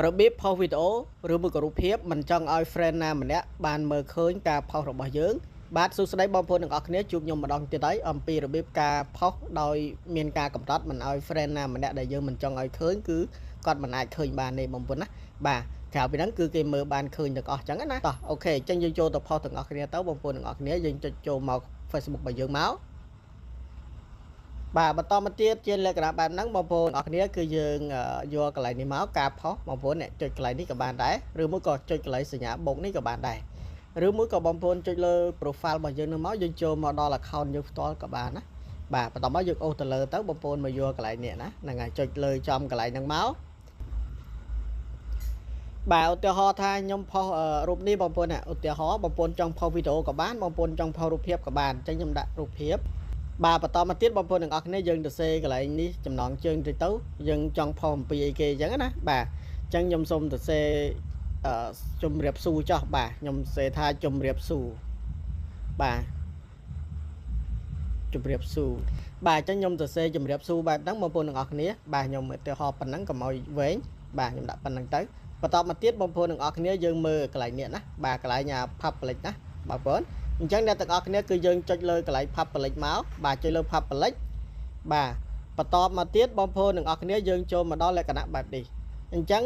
របៀបផុសវីដេអូឬមួយក៏រូបភាពមិនចង់ឲ្យ friend ណាម្នាក់បានមើលឃើញការផុសរបស់យើងបាទសួស្តីបងប្អូនទាំងអស់គ្នាជួបខ្ញុំម្ដងទៀតហើយអំពីរបៀបការផុសដោយមានការកំណត់មិនឲ្យ friend ណាម្នាក់ដែលយើងមិនចង់ឲ្យឃើញគឺគាត់មិនអាចឃើញបានទេបងប្អូនណាបាទក្រៅពីហ្នឹងគឺគេមើលបានឃើញទាំងអស់ចឹងណាតោះអូខេអញ្ចឹងយើងចូលទៅផុសទាំងអស់គ្នាទៅបងប្អូនទាំងអស់គ្នាយើងចុចចូលមក Facebook របស់យើងមកបាទបន្តមកទៀតជាលក្ខណៈបែបហ្នឹងបងប្អូនអរគ្នាគឺយើងយកកន្លែងនេះមកការផុសបងប្អូនអ្នកចុចកន្លែងនេះក៏បានដែរឬមួយក៏ចុចកន្លែងសញ្ញាបូកនេះក៏បានដែរឬមួយក៏បងប្អូនចុចលើ profile របស់យើងនឹងមកយើងចូលមកដល់ account យើងផ្ទាល់ក៏បានណាបាទបន្តមកយើងអូសទៅលើទៅបងប្អូនមកយកកន្លែងនេះណាហ្នឹងហើយចុចលើចំកន្លែងហ្នឹងមកបាទឧទាហរណ៍ថាខ្ញុំផុសរូបនេះបងប្អូនឧទាហរណ៍បងប្អូនចង់ផុសវីដេអូក៏បានបងប្អូនចង់ផុសរូបភាពក៏បានអញ្ចឹងខ្ញុំដាក់រូបភាពបាទបន្តមកទៀតបងប្អូនទាំងអស់គ្នាយើងទៅសេកន្លែងនេះចំណងជើងទៅយើងចង់ផុសអំពីអីគេអញ្ចឹងណាបាទអញ្ចឹងខ្ញុំសូមទៅសេជំរាបសួរចោះបាទខ្ញុំសេថាជំរាបសួរបាទជំរាបសួរបាទអញ្ចឹងខ្ញុំទៅសេជំរាបសួរបែបហ្នឹងបងប្អូនទាំងអស់គ្នាបាទខ្ញុំឧទាហរណ៍ប៉ុណ្ណឹងកុំឲ្យវែងបាទខ្ញុំដាក់ប៉ុណ្ណឹងទៅបន្តមកទៀតបងប្អូនទាំងអស់គ្នាយើងមើលកន្លែងនេះណាបាទកន្លែង public ណាបងប្អូនអញ្ចឹងអ្នកទាំងអស់គ្នាគឺយើងចុចលើកន្លែង public មកបាទចុចលើ public បាទបន្តមកទៀតបងប្អូនទាំងអស់គ្នាយើងចូលមកដល់លក្ខណៈបែបនេះអញ្ចឹង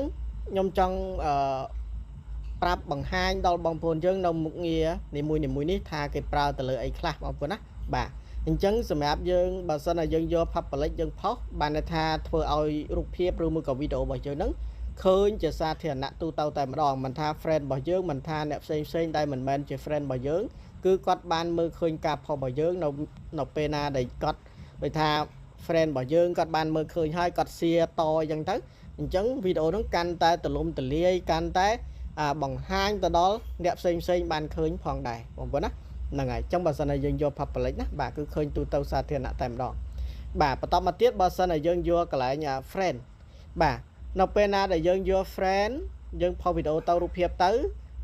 ខ្ញុំចង់ប្រាប់បង្ហាញដល់បងប្អូនយើងនៅមុខងារនីមួយនេះថាគេប្រើទៅលើអីខ្លះបងប្អូនណាបាទអញ្ចឹងសម្រាប់យើងបើសិនតែយើងយក public យើងផុសបានន័យថាធ្វើឲ្យរូបភាពឬមួយក៏វីដេអូរបស់យើងហ្នឹងឃើញជាសាធារណៈទូទៅតែម្ដងមិនថា friend របស់យើងមិនថាអ្នកផ្សេងដែលមិនមែនជា friend របស់យើងគឺគាត់បានមើលឃើញការផុសរបស់យើងនៅពេលណាដែលគាត់ដូចថា friend របស់យើងគាត់បានមើលឃើញហើយគាត់ share តអញ្ចឹងទៅអញ្ចឹងវីដេអូហ្នឹងកាន់តែទូលំទូលាយកាន់តែបង្ហាញទៅដល់អ្នកផ្សេងបានឃើញផងដែរបងប្អូនណាហ្នឹងហើយអញ្ចឹងបើសិនតែយើងយក public ណាបាទគឺឃើញទូទៅសាធារណៈតែម្ដងបាទបន្តមកទៀតបើសិនតែយើងយកកន្លែង friend បាទនៅពេលណាដែលយើងយក friend យើងផុសវីដេអូទៅរូបភាពទៅ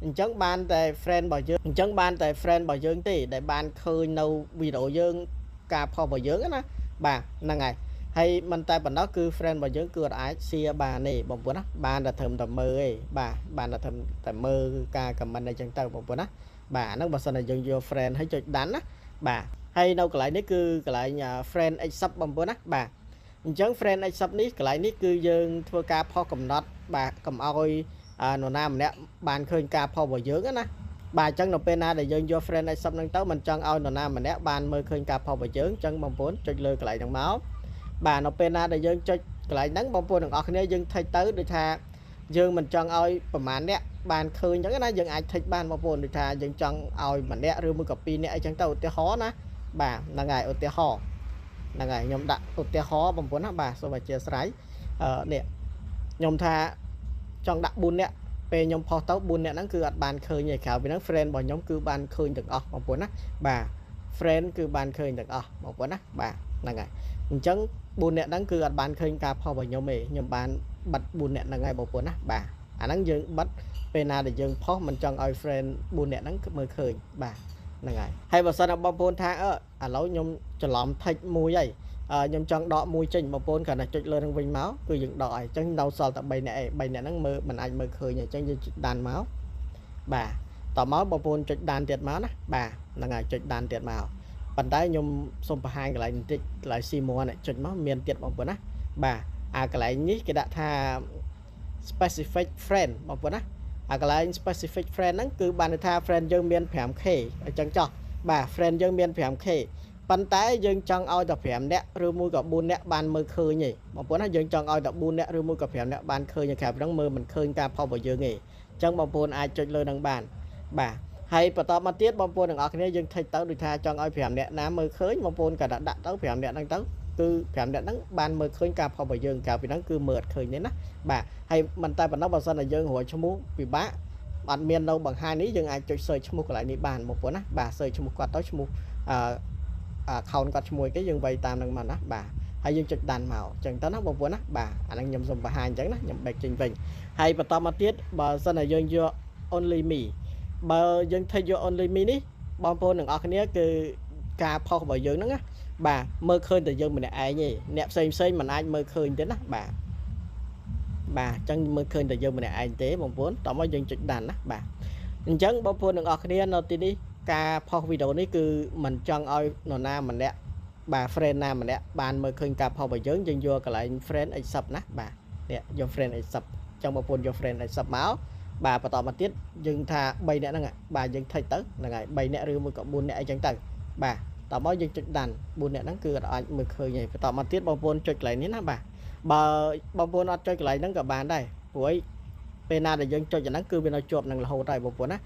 អញ្ចឹងបានតែ friend របស់យើងទេដែលបានឃើញនៅវីដេអូយើងការផុសរបស់យើងណាបាទហ្នឹងហើយមិនតែប៉ុណ្ណោះគឺ friend របស់យើងគឺអាច share បានទេបងប្អូនណាបានតែត្រឹមតែមើលទេបាទបានតែត្រឹមតែមើលការ comment អីចឹងទៅបងប្អូនណាបាទអាហ្នឹងបើសិនតែយើងយក friend ឲ្យចុចដាន់ណាបាទហើយនៅកន្លែងនេះគឺកន្លែង friend accept បងប្អូនណាបាទអញ្ចឹង friend accept នេះកន្លែងនេះគឺយើងធ្វើការផុសកំណត់បាទកុំឲ្យនរណាម្នាក់បានឃើញការផុសរបស់យើងណាបាទអញ្ចឹងនៅពេលណាដែលយើងយក friend accept ហ្នឹងទៅមិនចង់ឲ្យនរណាម្នាក់បានមើលឃើញការផុសរបស់យើងអញ្ចឹងបងប្អូនចុចលើកន្លែងហ្នឹងមកបាទនៅពេលណាដែលយើងចុចកន្លែងហ្នឹងបងប្អូនទាំងអស់គ្នាយើងថិចទៅដូចថាយើងមិនចង់ឲ្យប្រមាណអ្នកបានឃើញអញ្ចឹងណាយើងអាចថិចបានបងប្អូនដូចថាយើងចង់ឲ្យម្នាក់ឬមួយក៏ពីរនាក់អីចឹងទៅឧទាហរណ៍ណាបាទហ្នឹងហើយឧទាហរណ៍ហ្នឹងហើយខ្ញុំដាក់ឧទាហរណ៍បងប្អូនណាបាទសូមអធិស្ឋាននេះខ្ញុំថាចង់ដាក់4នាក់ពេលខ្ញុំផុសទៅ4នាក់ហ្នឹងគឺអត់បានឃើញទេក្រៅពីហ្នឹង friend របស់ខ្ញុំគឺបានឃើញទាំងអស់បងប្អូនណាបាទ friend គឺបានឃើញទាំងអស់បងប្អូនណាបាទហ្នឹងហើយអញ្ចឹង4នាក់ហ្នឹងគឺអត់បានឃើញការផុសរបស់ខ្ញុំទេខ្ញុំបានបិទ4នាក់ហ្នឹងហើយបងប្អូនណាបាទអាហ្នឹងយើងបិទពេលណាដែលយើងផុសមិនចង់ឲ្យ friend 4នាក់ហ្នឹងមើលឃើញបាទហ្នឹងហើយបើសិនតែបងប្អូនថាឥឡូវខ្ញុំច្រឡំថិចមួយហើយខ្ញុំចង់ដកមួយចេញបងប្អូនគ្រាន់តែចុចលើនឹងវិញមកគឺយើងដកហើយអញ្ចឹងនៅសល់តែ3នាក់ឯង3នាក់ហ្នឹងមើលមិនអាចមើលឃើញទេអញ្ចឹងយើងចុចដានមកបាទតមកបងប្អូនចុចដានទៀតមកណាបាទហ្នឹងហើយចុចដានទៀតមកប៉ុន្តែខ្ញុំសូមបង្ហាញកន្លែងបន្តិចកន្លែង C1 ចុចមកមានទៀតបងប្អូនណាបាទកន្លែងនេះគេដាក់ថា specific friend បងប្អូនណាកន្លែង specific friend ហ្នឹងគឺបានន័យថា friend យើងមាន 5k អញ្ចឹងចោះបាទ friend យើងមាន 5k ប៉ុន្តែយើងចង់ឲ្យតែ5នាក់ឬមួយក៏4នាក់បានមើលឃើញទេបងប្អូនណាយើងចង់ឲ្យតែ4នាក់ឬមួយក៏5នាក់បានឃើញក្រៅពីហ្នឹងមើលមិនឃើញការផុសរបស់យើងទេអញ្ចឹងបងប្អូនអាចចុចលើនឹងបានបាទហើយបន្តមកទៀតបងប្អូនទាំងអស់គ្នាយើងថិចទៅដូចថាចង់ឲ្យ5នាក់ណាមើលឃើញបងប្អូនក៏ដាក់ទៅ5នាក់ហ្នឹងទៅគឺ5នាក់ហ្នឹងបានមើលឃើញការផុសរបស់យើងក្រៅពីហ្នឹងគឺមើលអត់ឃើញទេណាបាទហើយមិនតែប៉ុណ្ណោះបើសិនតែយើងរកឈ្មោះពិបាកអត់មាននៅបង្ហាញនេះយើងអាចចុច search ឈ្មោះកន្លែងនេះបានបងប្អូនណាបាទ search ឈ្មោះគាត់ទៅឈ្មោះaccount គាត់ឈ្មោះគេយើងវាយតាមនឹងមកណាបាទហើយយើងចុចដានមកអញ្ចឹងទៅណាបងប្អូនណាបាទអាហ្នឹងខ្ញុំសូមបង្ហាញអញ្ចឹងណាខ្ញុំ back ចេញវិញហើយបន្តមកទៀតបើសិនតែយើងយក only me បើយើងថិចយក only me នេះបងប្អូនទាំងអស់គ្នាគឺការផុសរបស់យើងហ្នឹងណាបាទមើលឃើញតែយើងម្នាក់ឯងទេអ្នកផ្សេងមិនអាចមើលឃើញទេណាបាទ បាទអញ្ចឹងមើលឃើញតែយើងម្នាក់ឯងទេបងប្អូនតោះមកយើងចុចដានណាបាទអញ្ចឹងបងប្អូនទាំងអស់គ្នានៅទីនេះការផុសវីដេអូនេះគឺមិនចង់ឲ្យនរណាម្នាក់បាទ friend ណាម្នាក់បានមើលឃើញការផុសរបស់យើងយកកន្លែង friend accept ណាបាទនេះយក friend accept អញ្ចឹងបងប្អូនយក friend accept មកបាទបន្តមកទៀតយើងថា3នាក់ហ្នឹងបាទយើងថេចទៅហ្នឹងហើយ3នាក់ឬមួយក៏4នាក់អីចឹងទៅបាទតោះមកយើងចុចដាន4នាក់ហ្នឹងគឺអាចមើលឃើញហើយបន្តមកទៀតបងប្អូនចុចកន្លែងនេះណាបាទបើបងប្អូនអត់ចុចកន្លែងហ្នឹងក៏បានដែរព្រោះពេលណាដែលយើងចុចអាហ្នឹងគឺវានៅជាប់នឹងរហូតហើយបងប្អូនណា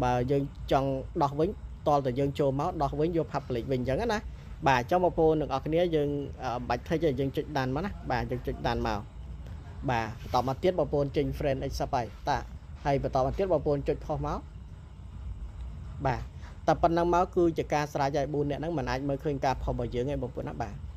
បើយើងចង់ដោះវិញតលតែយើងចូលមកដោះវិញយក public វិញអញ្ចឹងណាបាទចង់បងប្អូនទាំងអស់គ្នាយើងបាច់ថេចទេយើងចុចដានមកណាបាទយើងចុចដានមកបាទបន្តមកទៀតបងប្អូនចេញ friend accept ហើយតាហើយបន្តមកទៀតបងប្អូនចុចផុសមកបាទតែប៉ុណ្ណឹងមកគឺជាការស្រេចហើយ4នាក់ហ្នឹងមិនអាចមើលឃើញការផុសរបស់យើងទេបងប្អូនណាបាទ